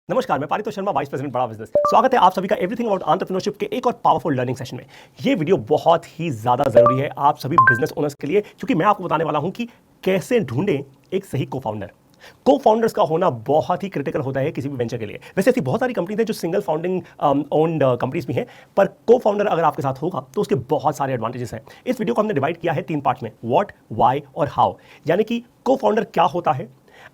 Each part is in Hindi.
नमस्कार, मैं पारितोष शर्मा, वाइस प्रेसिडेंट बड़ा बिजनेस। स्वागत है आप सभी का एवरीथिंग अबाउट एंटरप्रेन्योरशिप के एक और पावरफुल लर्निंग सेशन में। ये वीडियो बहुत ही ज्यादा जरूरी है आप सभी बिजनेस ओनर्स के लिए, क्योंकि मैं आपको बताने वाला हूं कि कैसे ढूंढें एक सही को फाउंडर्स का होना बहुत ही क्रिटिकल होता है किसी भी वेंचर के लिए। वैसे ऐसी बहुत सारी कंपनीज हैं जो सिंगल फाउंडिंग ओन्ड कंपनीज भी हैं, पर को फाउंडर अगर आपके साथ होगा तो उसके बहुत सारे एडवांटेजेस हैं। इस वीडियो को हमने डिवाइड किया है 3 पार्ट्स में, व्हाट, व्हाई और हाउ, यानी कि को फाउंडर क्या होता है,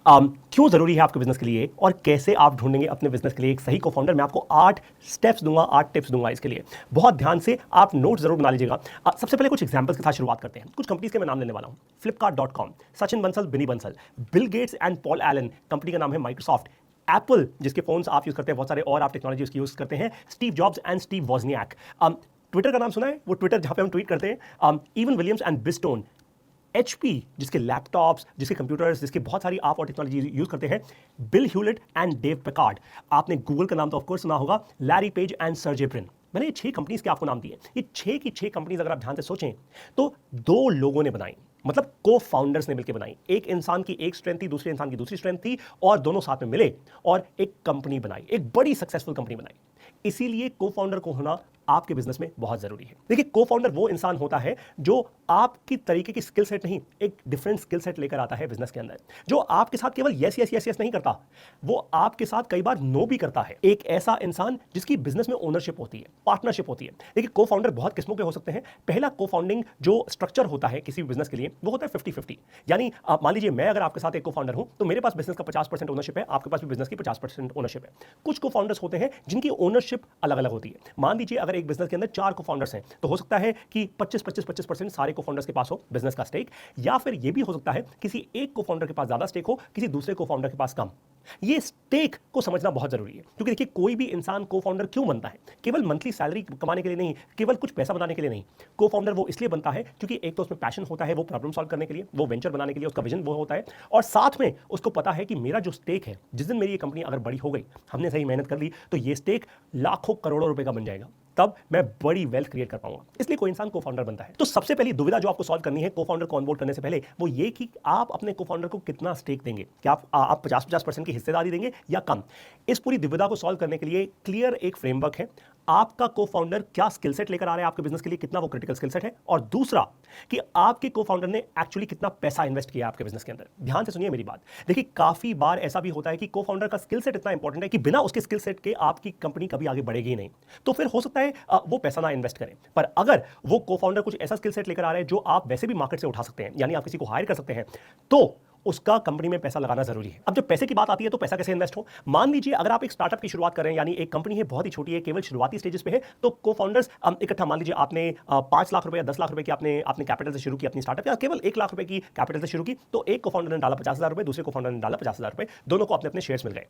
क्यों जरूरी है आपके बिजनेस के लिए, और कैसे आप ढूंढेंगे अपने बिजनेस के लिए एक सही को फाउंडर। मैं आपको 8 स्टेप्स दूंगा, 8 टिप्स दूंगा इसके लिए। बहुत ध्यान से आप नोट जरूर बना लीजिएगा। सबसे पहले कुछ एग्जांपल्स के साथ शुरुआत करते हैं। कुछ कंपनीज के मैं नाम लेने वाला हूं। Flipkart.com, Sachin Bansal, Binny Bansal, Bill Gates and Paul Allen, company का नाम है माइक्रोसॉफ्ट, एप्पल जिसके फोन्स आप यूज करते हैं, बहुत सारे और आप टेक्नोलॉजी उसकी यूज करते हैं, Steve jobs and Steve वॉजनियाक। Twitter का नाम सुना है, वो ट्विटर जहां पे हम ट्वीट करते हैं, इवन विलियम्स एंड बिस्टोन, HP जिसके लैपटॉप्स, जिसके कंप्यूटर्स, जिसके बहुत सारी आप और टेक्नोलॉजी यूज करते हैं, Bill Hewlett and Dave Packard. आपने गूगल का नाम तो ऑफकोर्स सुना होगा, Larry Page and Sergey Brin. मैंने ये 6 कंपनीज के आपको नाम दिए। ये 6 की 6 कंपनीज अगर आप ध्यान से सोचें तो 2 लोगों ने बनाई, मतलब को फाउंडर्स ने मिलकर बनाई। एक इंसान की एक स्ट्रेंथ थी, दूसरे इंसान की दूसरी स्ट्रेंथ थी, और दोनों साथ में मिले और एक कंपनी बनाई, एक बड़ी सक्सेसफुल कंपनी बनाई। इसीलिए को फाउंडर को होना आपके बिजनेस में बहुत जरूरी है। देखिए, को फाउंडर वो इंसान होता है जो आपकी तरीके की स्किल सेट नहीं, एक डिफरेंट स्किल सेट लेकर आता है बिजनेस के अंदर, जो आपके साथ केवल यस यस यस यस नहीं करता, वो आपके साथ कई बार नो भी करता है। एक ऐसा इंसान जिसकी बिजनेस में ओनरशिप होती है, पार्टनरशिप होती है। देखिए, को फाउंडर बहुत किस्मों के हो सकते हैं। पहला को फाउंडिंग जो स्ट्रक्चर होता है किसी भी बिजनेस के लिए, वो होता है 50-50। यानी मान लीजिए मैं अगर आपके साथ एक को फाउंडर हूं, तो मेरे पास बिजनेस का 50% ओनरशिप है, आपके पास भी बिजनेस की 50% ओनरशिप है। कुछ को फाउंडर्स होते हैं जिनकी ओनरशिप अलग अलग होती है। मान लीजिए अगर एक बिजनेस के अंदर 4 को फाउंडर्स हैं, तो हो सकता है कि 25-25-25% सारे को फाउंडर्स के पास हो बिजनेस का स्टेक, या फिर यह भी हो सकता है किसी एक को फाउंडर के पास ज्यादा स्टेक हो, किसी दूसरे को फाउंडर के पास कम। ये स्टेक को समझना बहुत जरूरी है, क्योंकि देखिए कोई भी इंसान को फाउंडर क्यों बनता है? केवल मंथली सैलरी कमाने के लिए नहीं, केवल कुछ पैसा बनाने के लिए नहीं। को फाउंडर वो इसलिए बनता है क्योंकि एक तो उसमें पैशन होता है, वो प्रॉब्लम सॉल्व करने के लिए, वो वेंचर बनाने के लिए उसका विजन वो होता है, और साथ में उसको पता है कि मेरा जो स्टेक है, जिस दिन मेरी ये कंपनी अगर बड़ी हो गई, हमने सही मेहनत कर ली, तो ये स्टेक लाखों करोड़ों रुपए का बन जाएगा, तब मैं बड़ी वेल्थ क्रिएट कर पाऊंगा। इसलिए कोई इंसान को फाउंडर बनता है। तो सबसे पहली दुविधा जो आपको सॉल्व करनी है को फाउंडर को ऑनबोर्ड करने से पहले, वो ये कि आप अपने को फाउंडर को कितना स्टेक देंगे। क्या आप 50-50% की हिस्सेदारी देंगे या कम? इस पूरी दुविधा को सॉल्व करने के लिए क्लियर एक फ्रेमवर्क है। आपका को फाउंडर क्या स्किल सेट लेकर आ रहा है आपके बिजनेस के लिए, कितना वो क्रिटिकल स्किल सेट है, और दूसरा कि आपके को फाउंडर ने एक्चुअली कितना पैसा इन्वेस्ट किया आपके बिजनेस के अंदर। ध्यान से सुनिए मेरी बात। देखिए, काफी बार ऐसा भी होता है कि को फाउंडर का स्किल सेट इतना इंपॉर्टेंट है कि बिना उसके स्किल सेट के आपकी कंपनी कभी आगे बढ़ेगी नहीं। तो फिर हो सकता है वो पैसा ना इन्वेस्ट करें। पर अगर वो को फाउंडर कुछ ऐसा स्किल सेट लेकर आ रहा है जो आप वैसे भी मार्केट से उठा सकते हैं, यानी आप किसी को हायर कर सकते हैं, तो उसका कंपनी में पैसा लगाना जरूरी है। अब जब पैसे की बात आती है तो पैसा कैसे इन्वेस्ट हो? मान लीजिए अगर आप एक स्टार्टअप की शुरुआत कर रहे हैं, यानी एक कंपनी है, बहुत ही छोटी है, केवल शुरुआती स्टेजेस पे है, तो को फाउंडर्स इकट्ठा, मान लीजिए आपने 5 लाख रुपए या 10 लाख रुपए की आपने कैपिटल से शुरू की अपनी स्टार्टअप, या केवल 1 लाख रुपए की कैपिटल से शुरू की, तो एक को फाउंडर ने डाला 50,000 रुपए, दूसरे को फाउंडर ने डाला 50,000 रुपए, दोनों को अपने अपने शेयर्स मिल गए।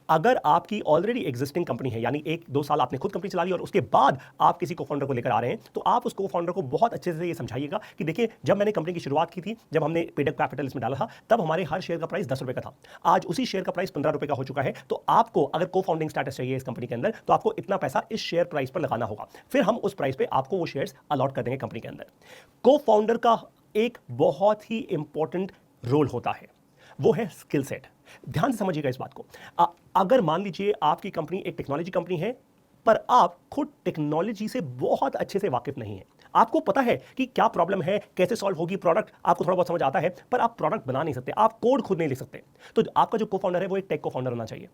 अगर आपकी ऑलरेडी एग्जिस्टिंग कंपनी है, यानी 1-2 साल आपने खुद कंपनी चला ली और उसके बाद आप किसी को फाउंडर को लेकर आ रहे हैं, तो आप उस को फाउंडर को बहुत अच्छे से ये समझाइएगा कि देखिए, जब मैंने कंपनी की शुरुआत की थी, जब हमने पेड अप कैपिटल इसमें डाला था, तब हमारे हर शेयर का प्राइस 10 रुपए का था। आज उसी शेयर का प्राइस 15 रुपए का हो चुका है। तो आपको अगर को फाउंडिंग स्टेटस चाहिए इस कंपनी के अंदर, तो आपको इतना पैसा इस शेयर प्राइस पर लगाना होगा, फिर हम उस प्राइस पे आपको वो शेयर्स अलॉट कर देंगे कंपनी के अंदर। को फाउंडर का एक बहुत ही इंपॉर्टेंट रोल होता है, वो है स्किल सेट। ध्यान से समझिएगा इस बात को। अगर मान लीजिए आपकी कंपनी एक टेक्नोलॉजी कंपनी है, पर आप खुद टेक्नोलॉजी से बहुत अच्छे से वाकिफ नहीं है, आपको पता है कि क्या प्रॉब्लम है, कैसे सॉल्व होगी, प्रोडक्ट आपको थोड़ा बहुत समझ आता है, पर आप प्रोडक्ट बना नहीं सकते, आप कोड खुद नहीं लिख सकते, तो आपका जो को फाउंडर है वो एक टेक को फाउंडर होना चाहिए।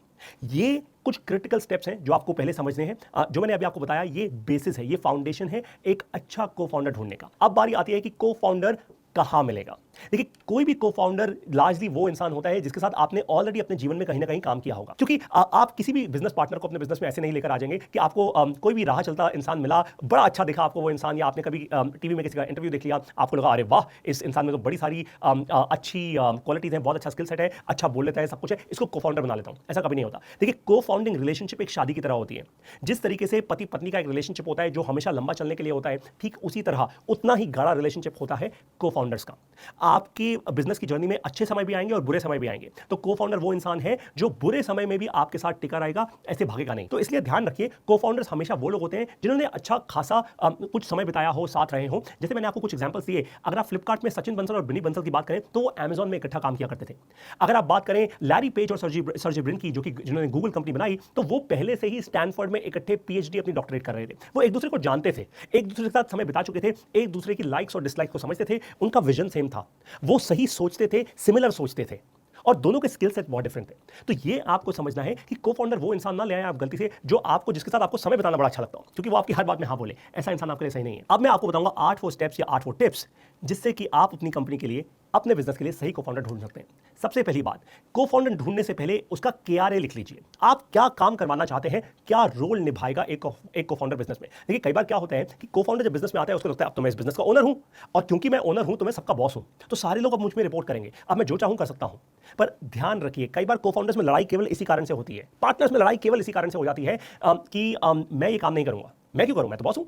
ये कुछ क्रिटिकल स्टेप्स हैं जो आपको पहले समझने हैं। जो मैंने अभी आपको बताया, ये बेसिस है, ये फाउंडेशन है एक अच्छा को फाउंडर ढूंढने का। अब बारी आती है कि को फाउंडर कहां मिलेगा। देखिए, कोई भी को फाउंडर लार्जली वो इंसान होता है जिसके साथ आपने ऑलरेडी अपने जीवन में कहीं ना कहीं काम किया होगा, क्योंकि आप किसी भी बिजनेस पार्टनर को अपने बिजनेस में ऐसे नहीं लेकर आ जाएंगे कि आपको कोई भी राह चलता इंसान मिला, बड़ा अच्छा दिखा आपको वो इंसान, या आपने कभी टीवी में किसी का इंटरव्यू देख लिया, आपको लगा अरे वाह, इस इंसान में तो बड़ी सारी अच्छी क्वालिटीज हैं, बहुत अच्छा स्किल सेट है, अच्छा बोल लेता है, सब कुछ है, इसको को फाउंडर बना लेता हूं। ऐसा कभी नहीं होता। देखिए, को फाउंडिंग रिलेशनशिप एक शादी की तरह होती है। जिस तरीके से पति पत्नी का एक रिलेशनशिप होता है जो हमेशा लंबा चलने के लिए होता है, ठीक उसी तरह उतना ही गाढ़ा रिलेशनशिप होता है को फाउंडर्स का। आपकी बिजनेस की जर्नी में अच्छे समय भी आएंगे और बुरे समय भी आएंगे। तो को फाउंडर वो इंसान है जो बुरे समय में भी आपके साथ टिका रहेगा, ऐसे भागेगा नहीं। तो इसलिए ध्यान रखिए, को फाउंडर्स हमेशा वो लोग होते हैं जिन्होंने अच्छा खासा कुछ समय बिताया हो, साथ रहे हो। जैसे मैंने आपको कुछ एग्जांपल्स दिए। अगर आप फ्लिपकार्ट में सचिन बंसल और बिनी बंसल की बात करें तो वो अमेजॉन में इकट्ठा काम किया करते थे। अगर आप बात करें लैरी पेज और सर्जी ब्रिन की, जो कि जिन्होंने गूगल कंपनी बनाई, तो वो पहले से ही स्टैनफोर्ड में इकट्ठे पीएचडी अपनी डॉक्टरेट कर रहे थे। वो एक दूसरे को जानते थे, एक दूसरे के साथ समय बिता चुके थे, एक दूसरे की लाइक्स और डिसलाइक्स को समझते थे, उनका विजन सेम था, वो सही सोचते थे, सिमिलर सोचते थे, और दोनों के स्किल सेट बहुत डिफरेंट थे। तो ये आपको समझना है कि को फाउंडर वो इंसान ना ले आए आप गलती से जो आपको, जिसके साथ आपको समय बिताना बड़ा अच्छा लगता हो, क्योंकि वो आपकी हर बात में हाँ बोले। ऐसा इंसान आपके लिए सही नहीं है। अब मैं आपको बताऊंगा 8 वो स्टेप्स या 8 वो टिप्स जिससे कि आप अपनी कंपनी के लिए, अपने बिजनेस के लिए सही को फाउंडर ढूंढ सकते हैं। सबसे पहली बात, को फाउंडर ढूंढने से पहले उसका केआरए लिख लीजिए। आप क्या काम करवाना चाहते हैं, क्या रोल निभाएगा एक को फाउंडर बिजनेस में। देखिए कई बार क्या होता है कि को फाउंडर जब बिजनेस में आता है उसको लगता है अब तो मैं इस बिजनेस का ओनर हूं, और क्योंकि मैं ओनर हूं तो मैं सबका बॉस हूं, तो सारे लोग अब मुझ में रिपोर्ट करेंगे, अब मैं जो चाहूं कर सकता हूं। पर ध्यान रखिए, कई बार को फाउंडर्स में लड़ाई केवल इसी कारण से होती है, पार्टनर्स में लड़ाई केवल इसी कारण से हो जाती है कि मैं ये काम नहीं करूंगा, मैं क्यों करूं, मैं तो बॉस हूं।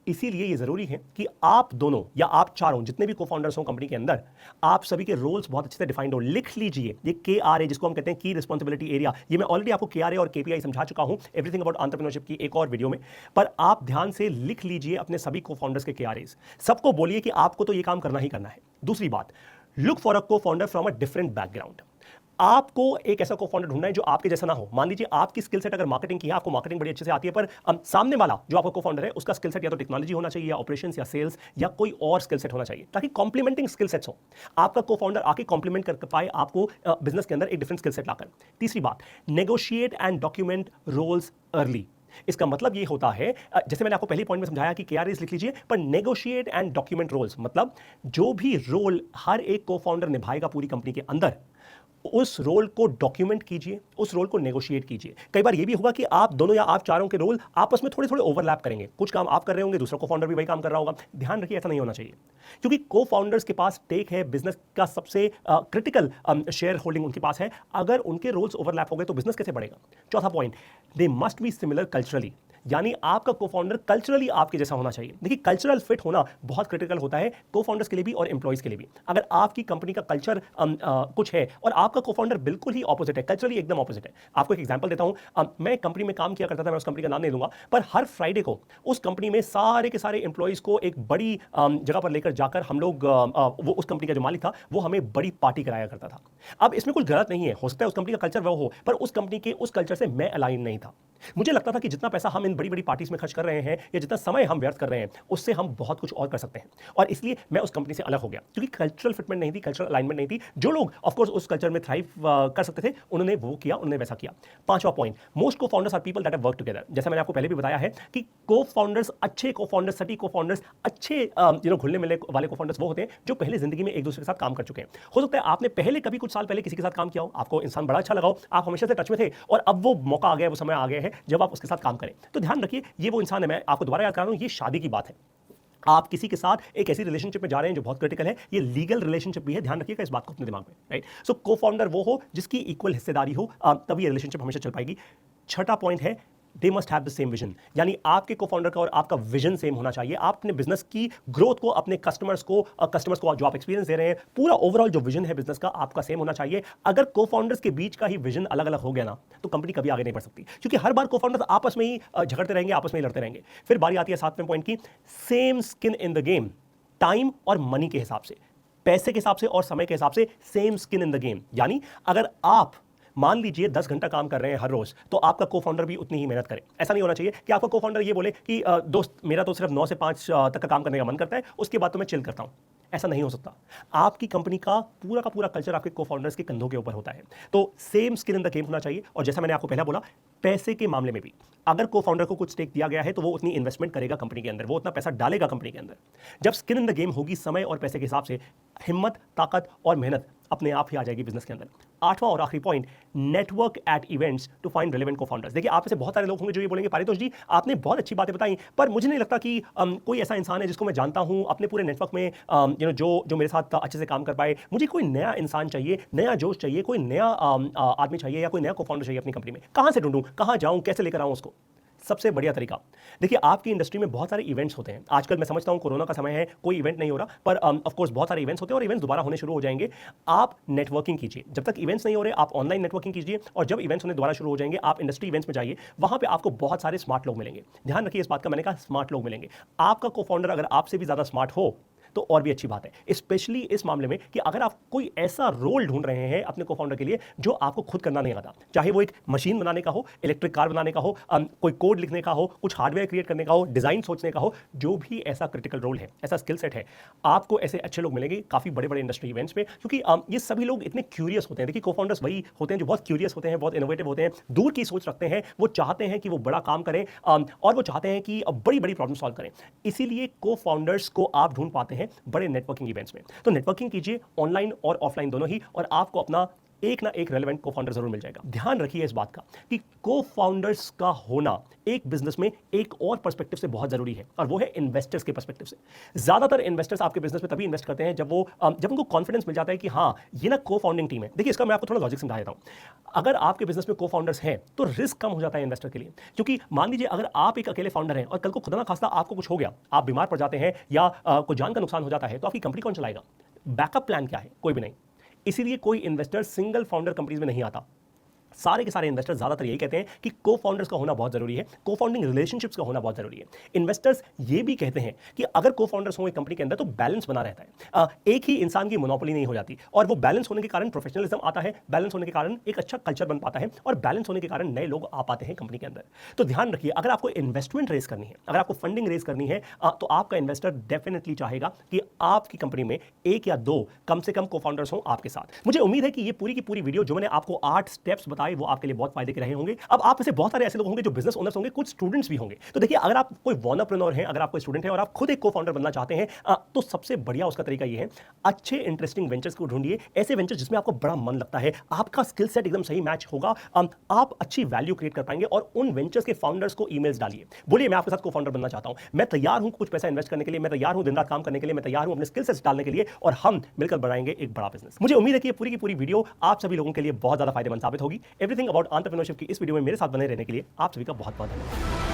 इसीलिए ये जरूरी है कि आप दोनों या आप चारों जितने भी को फाउंडर्स हो कंपनी के अंदर, आप सभी के रोल्स बहुत अच्छे से डिफाइंड हो। लिख लीजिए ये केआरए, जिसको हम कहते हैं की रिस्पांसिबिलिटी एरिया। ये मैं ऑलरेडी आपको केआरए और केपीआई समझा चुका हूं एवरीथिंग अबाउट एंटरप्रेन्योरशिप की एक और वीडियो में, पर आप ध्यान से लिख लीजिए अपने सभी को फाउंडर्स के केआरएस। सबको बोलिए कि आपको तो ये काम करना ही करना है। दूसरी बात, लुक फॉर अ को founder from a different background. आपको एक ऐसा को फाउंडर ढूंढना है जो आपके जैसा ना हो। मान लीजिए आपकी स्किल सेट अगर मार्केटिंग की है, आपको मार्केटिंग बड़ी अच्छे से आती है, पर सामने वाला जो आपका को फाउंडर है उसका स्किल सेट या तो टेक्नोलॉजी होना चाहिए, या ऑपरेशंस, या सेल्स, या कोई और स्किल सेट होना चाहिए, ताकि कॉम्प्लीमेंटिंग स्किल सेट्स हो। आपका को फाउंडर आके कॉम्प्लीमेंट कर पाए आपको बिजनेस के अंदर एक डिफरेंट स्किल सेट लाकर। तीसरी बात, negotiate and document roles early. इसका मतलब ये होता है, जैसे मैंने आपको पहले पॉइंट में समझाया कि केआरएस लिख लीजिए, पर नेगोशिएट एंड डॉक्यूमेंट रोल्स मतलब जो भी रोल हर एक को फाउंडर निभाएगा पूरी कंपनी के अंदर, उस रोल को डॉक्यूमेंट कीजिए, उस रोल को नेगोशिएट कीजिए। कई बार ये भी होगा कि आप दोनों या आप चारों के रोल आपस में थोड़े थोड़े ओवरलैप करेंगे, कुछ काम आप कर रहे होंगे, दूसरा को फाउंडर भी वही काम कर रहा होगा। ध्यान रखिए ऐसा नहीं होना चाहिए, क्योंकि को फाउंडर्स के पास टेक है, बिजनेस का सबसे क्रिटिकल शेयर होल्डिंग उनके पास है। अगर उनके रोल्स ओवरलैप हो गए तो बिजनेस कैसे बढ़ेगा। चौथा point, they must be similar culturally, यानी आपका को फाउंडर कल्चरली आपके जैसा होना चाहिए। देखिए कल्चरल फिट होना बहुत क्रिटिकल होता है को फाउंडर्स के लिए भी और एम्प्लॉइज के लिए भी। अगर आपकी कंपनी का कल्चर कुछ है और आपका को फाउंडर बिल्कुल ही ऑपोजिट है, कल्चरली एकदम ऑपोजिट है। आपको एक एग्जांपल देता हूं, मैं कंपनी में काम किया करता था, मैं उस कंपनी का नाम नहीं लूंगा, पर हर फ्राइडे को उस कंपनी में सारे के सारे एम्प्लॉइज को एक बड़ी जगह पर लेकर जाकर हम लोग, वो उस कंपनी का जो मालिक था वो हमें बड़ी पार्टी कराया करता था। अब इसमें कुछ गलत नहीं है, हो सकता है उस कंपनी का कल्चर वो हो, पर उस कंपनी के उस कल्चर से मैं अलाइन नहीं था। मुझे लगता था कि जितना पैसा हम इन बड़ी बड़ी पार्टीज में खर्च कर रहे हैं या जितना समय हम व्यर्थ कर रहे हैं, उससे हम बहुत कुछ और कर सकते हैं, और इसलिए मैं उस कंपनी से अलग हो गया, क्योंकि कल्चरल फिटमेंट नहीं थी, कल्चरल अलाइनमेंट नहीं थी। जो लोग ऑफ कोर्स उस कल्चर में थ्राइव कर सकते थे उन्होंने वो किया, उन्होंने वैसा किया। पांचवा point, most cofounders are people that have work together. जैसा मैंने आपको पहले भी बताया है कि को फाउंडर्स, अच्छे को फाउंडर्स, सटी को फाउंडर्स, अच्छे घुलने मिलने वाले को फाउंडर्स वो होते हैं जो पहले जिंदगी में एक दूसरे के साथ काम कर चुके हैं। हो सकता है आपने पहले कभी कुछ साल पहले किसी के साथ काम किया हो, आपको इंसान बड़ा अच्छा लगा हो, आप हमेशा से टच में थे, और अब वो मौका आ गया, वो समय आ गया है जब आप उसके साथ काम करें। तो ध्यान रखिए ये वो इंसान है। मैं आपको दोबारा याद करा रहा हूं, ये शादी की बात है। आप किसी के साथ एक ऐसी रिलेशनशिप में जा रहे हैं जो बहुत क्रिटिकल है, ये लीगल रिलेशनशिप भी है, ध्यान रखिएगा इस बात को अपने दिमाग में, राइट। सो को फाउंडर वो हो जिसकी इक्वल हिस्सेदारी हो, तभी ये रिलेशनशिप हमेशा चल पाएगी। छठा पॉइंट है, they must have the same vision, यानी आपके को फाउंडर का और आपका विजन सेम होना चाहिए। आप अपने बिजनेस की ग्रोथ को, अपने कस्टमर्स को जो आप एक्सपीरियंस दे रहे हैं, पूरा ओवरऑल जो विजन है बिजनेस का आपका सेम होना चाहिए। अगर को फाउंडर्स के बीच का ही विजन अलग अलग हो गया ना, तो कंपनी कभी आगे नहीं बढ़ सकती, क्योंकि हर बार को फाउंडर्स आपस में ही झगड़ते रहेंगे, आपस में ही लड़ते रहेंगे। फिर बारी आती है सातवें पॉइंट की, same skin in the game, time और मनी के हिसाब से, पैसे के हिसाब से और समय के हिसाब से same skin in the game. यानी अगर आप मान लीजिए 10 घंटा काम कर रहे हैं हर रोज, तो आपका को फाउंडर भी उतनी ही मेहनत करे। ऐसा नहीं होना चाहिए कि आपका को फाउंडर ये बोले कि दोस्त मेरा तो सिर्फ 9 से 5 तक का काम करने का मन करता है, उसके बाद तो मैं चिल करता हूं। ऐसा नहीं हो सकता। आपकी कंपनी का पूरा कल्चर आपके को फाउंडर्स के कंधों के ऊपर होता है। तो same skin in the game होना चाहिए। और जैसा मैंने आपको पहले बोला, पैसे के मामले में भी अगर को फाउंडर को कुछ स्टेक दिया गया है तो वो उतनी इन्वेस्टमेंट करेगा कंपनी के अंदर, वो उतना पैसा डालेगा कंपनी के अंदर। जब स्किन इन द गेम होगी समय और पैसे के हिसाब से, हिम्मत, ताकत और मेहनत अपने आप ही आ जाएगी बिजनेस के अंदर। आठवां और आखिरी point, network at events to find relevant cofounders. देखिए आप में से बहुत सारे लोग होंगे जो ये बोलेंगे, पारितोष जी आपने बहुत अच्छी बातें बताई, पर मुझे नहीं लगता कि कोई ऐसा इंसान है जिसको मैं जानता हूं अपने पूरे नेटवर्क में, जो मेरे साथ अच्छे से काम कर पाए। मुझे कोई नया इंसान चाहिए, नया जोश चाहिए, कोई नया आदमी चाहिए, या कोई नया को फाउंडर चाहिए अपनी कंपनी में। कहां से ढूंढूं, कहां जाऊं, कैसे लेकर आऊं उसको। सबसे बढ़िया तरीका, देखिए आपकी इंडस्ट्री में बहुत सारे इवेंट्स होते हैं। आजकल मैं समझता हूं कोरोना का समय है, कोई इवेंट नहीं हो रहा, पर ऑफ कोर्स बहुत सारे इवेंट्स होते हैं और इवेंट्स दोबारा होने शुरू हो जाएंगे। आप नेटवर्किंग कीजिए, जब तक इवेंट्स नहीं हो रहे आप ऑनलाइन नेटवर्किंग कीजिए, और जब इवेंट्स होने दोबारा शुरू हो जाएंगे आप इंडस्ट्री इवेंट्स में जाइए, वहां पे आपको बहुत सारे स्मार्ट लोग मिलेंगे। ध्यान रखिए इस बात का, मैंने कहा स्मार्ट लोग मिलेंगे। आपका को फाउंडर अगर आपसे भी ज्यादा स्मार्ट हो तो और भी अच्छी बात है, स्पेशली इस मामले में कि अगर आप कोई ऐसा रोल ढूंढ रहे हैं अपने को फाउंडर के लिए जो आपको खुद करना नहीं आता, चाहे वो एक मशीन बनाने का हो, इलेक्ट्रिक कार बनाने का हो, कोई कोड लिखने का हो, कुछ हार्डवेयर क्रिएट करने का हो, डिजाइन सोचने का हो, जो भी ऐसा क्रिटिकल रोल है, ऐसा स्किल सेट है, आपको ऐसे अच्छे लोग मिलेंगे काफी बड़े बड़े इंडस्ट्री इवेंट्स में, क्योंकि ये सभी लोग इतने क्यूरियस होते हैं। देखिए को फाउंडर्स वही होते हैं जो बहुत क्यूरियस होते हैं, बहुत इनोवेटिव होते हैं, दूर की सोच रखते हैं, वो चाहते हैं कि वो बड़ा काम करें और वो चाहते हैं कि बड़ी बड़ी प्रॉब्लम सॉल्व करें। इसीलिए को फाउंडर्स को आप ढूंढ पाते हैं बड़े नेटवर्किंग इवेंट्स में। तो नेटवर्किंग कीजिए ऑनलाइन और ऑफलाइन दोनों ही, और आपको अपना एक ना एक रेलेवेंट को फाउंडर जरूर मिल जाएगा। ध्यान रखिए इस बात का कि को फाउंडर्स का होना एक बिजनेस में एक और पर्सपेक्टिव से बहुत जरूरी है, और वो है इन्वेस्टर्स के पर्सपेक्टिव से। ज्यादातर इन्वेस्टर्स आपके बिजनेस में तभी इन्वेस्ट करते हैं जब उनको कॉन्फिडेंस मिल जाता है कि हाँ ये ना को फाउंडिंग टीम है। देखिए इसका मैं आपको थोड़ा लॉजिक समझा देता हूं। अगर आपके बिजनेस में को फाउंडर्स हैं तो रिस्क कम हो जाता है इन्वेस्टर के लिए, क्योंकि मान लीजिए अगर आप एक अकेले फाउंडर हैं और कल को खुदा ना खास्ता आपको कुछ हो गया, आप बीमार पड़ जाते हैं या कोई जान का नुकसान हो जाता है, तो आपकी कंपनी कौन चलाएगा? बैकअप प्लान क्या है? कोई भी नहीं। इसीलिए कोई इन्वेस्टर सिंगल फाउंडर कंपनीज में नहीं आता। सारे के सारे इन्वेस्टर्स ज्यादातर यही कहते हैं कि को फाउंडर्स का होना बहुत जरूरी है, को फाउंडिंग रिलेशनशिप्स का होना बहुत जरूरी है। इन्वेस्टर्स ये भी कहते हैं कि अगर को फाउंडर्स हो एक कंपनी के अंदर तो बैलेंस बना रहता है, एक ही इंसान की मोनोपोली नहीं हो जाती, और वो बैलेंस होने के कारण प्रोफेशनलिज्म आता है, बैलेंस होने के कारण एक अच्छा कल्चर बन पाता है, और बैलेंस होने के कारण नए लोग आ पाते हैं कंपनी के अंदर। तो ध्यान रखिए अगर आपको इन्वेस्टमेंट रेज करनी है, अगर आपको फंडिंग रेज करनी है, तो आपका इन्वेस्टर डेफिनेटली चाहेगा कि आपकी कंपनी में एक या दो कम से कम को फाउंडर्स हो आपके साथ। मुझे उम्मीद है कि ये पूरी की पूरी वीडियो जो मैंने आपको 8 स्टेप्स बताए वो आपके लिए बहुत फायदे के रहे होंगे। अब आप में से बहुत सारे ऐसे लोग होंगे जो बिजनेस ओनर्स होंगे, कुछ स्टूडेंट्स भी होंगे। तो देखिए अगर आप कोई वॉनरप्रेन्योर हैं, अगर आप कोई स्टूडेंट हैं और आप खुद एक को फाउंडर बनना चाहते हैं, तो सबसे बढ़िया उसका तरीका ये है, अच्छे इंटरेस्टिंग वेंचर्स को ढूंढिए, ऐसे वेंचर्स जिसमें आपको बड़ा मन लगता है, आपका स्किल सेट एकदम सही मैच होगा, आप अच्छी वैल्यू क्रिएट कर पाएंगे, और उन वेंचर्स के फाउंडर्स को ईमेल्स डालिए, बोलिए मैं आपके साथ को फाउंडर बनना चाहता हूं, मैं तैयार हूं कुछ पैसा इन्वेस्ट करने के लिए, मैं तैयार हूं दिन रात काम करने के लिए, मैं तैयार हूं अपने स्किल सेट्स डालने के लिए, और हम मिलकर बनाएंगे एक बड़ा बिजनेस। मुझे उम्मीद है कि ये पूरी की पूरी वीडियो आप सभी लोगों के लिए बहुत ज्यादा फायदेमंद साबित होगी। एवरीथिंग अबाउट एंटरप्रेन्योरशिप की इस वीडियो में मेरे साथ बने रहने के लिए आप सभी का बहुत बहुत धन्यवाद।